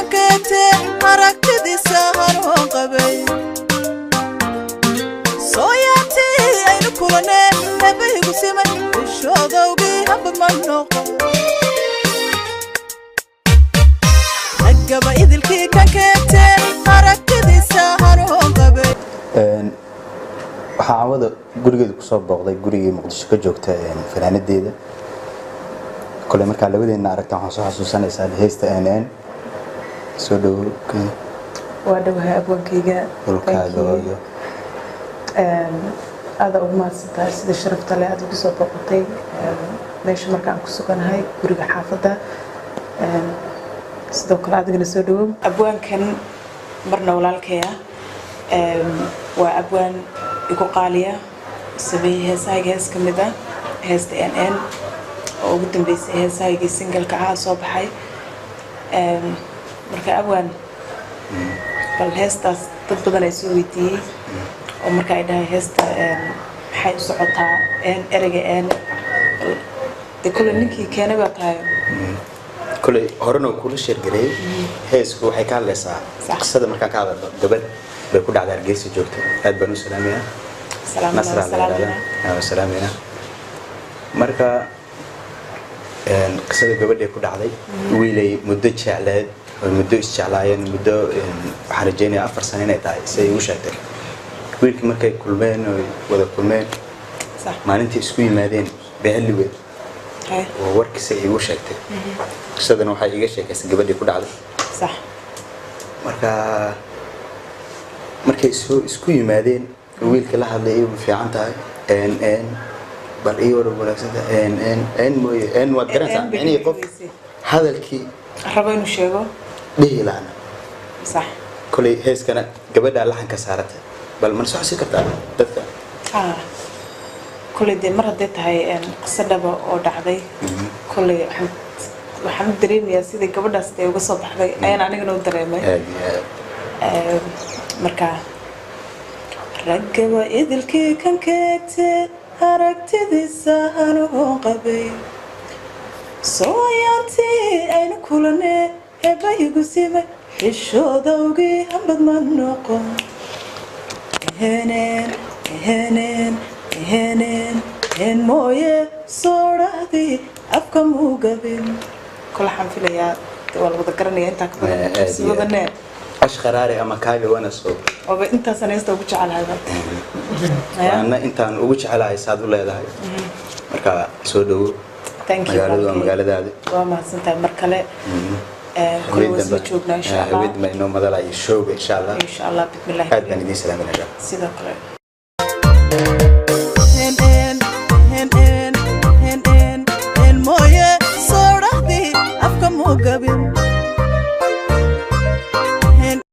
كنكتي حركتي سهر وقبي صوياتي أين كلنا نبي قسمة الشوضة وبيهب منوق حقبا إذ الكي كنكتي حركتي سهر وقبي waxaa awada gurigeedu ku soo booqday gurigii Muqdisho ka joogta fanaanadeeda kale marka labadeena aragta waxaan soo xasuusanaysaa heesta NN soo dhaw waa dhawahay abwankayga walkaadooyo aad ugu mahadsantahay sida sharafta leh aad ugu soo booqatay meesha markaan ku suganahay guriga xaafadda sidoo kale adigana soo dhawow abwaankan marna walaalkaya waa abwaan igu qaaliya sameeyay heesahayga hees ka mid ah heesta NN oo ugu dambeysay heesahayga single-ka ah soo baxay marka abwaan bal heestaas dad badan ay soo weydiiyey oo marka ay dhahay heesta maxay u socotaa ereyga de kule ninkii keenay baa tahay kule horena kula sheergalay heesku waxay ka hadlaysaa qisada markaan ka hadlo gabadh bay ku dhacday Hargeysa joogtay aad baan u salaamayaa salaamina marka qisada gabadh ay ku dhacday wiilay muddo jecleed oo muddo isjeclaayeen muddo waxaan rajaynayaa 4 sano inay tahay say u sheegtay wiilkii markay kulmeen oo wada kulmeen maalintii isku yimaadeen beeliweed oo warkiisa ay u sheegtay qisadan waxay iga sheekaysay gabadhii ku dhacday sax markay isku yimaadeen wiilka la hadlay ay fiican tahay NN bal iyo wanaagsan NN mooye N waa garanaysaa inay qof hadalkii rabo inuu sheego dhihi laana sax kulay heeskana gabadha laxanka saaratay bal man soo xisi kartaa dadka kulay de mar haday tahay qisadaba oo dhacday kulay waxaan dareemayaa sida gabadhaas ay uga soo baxday ayaan anigana u dareemay marka ragaba idilkii kankete aragtidiisa anoo qabay sooyaantii aynu kulane eebaygu simay xishoodawgii hambad ma noqon henen mooye soodhahdii afka muu gabin kula xaan filayaa waa la wada garanayaa intaa ka badan sidadanee ashqaraari ama kaaga wana soo oo inta sanaysta ugu jecelahay ana intaan ugu jecelahay saad u leedahay marka soo dhaw magaaladaada waa mahadsantahay mar kale kullu wada joogna insha Allah wid ma inoo madalay show insha Allah bismillah aad baan idin salaaminaa sidoo kale moye soorahdi afka muu gabin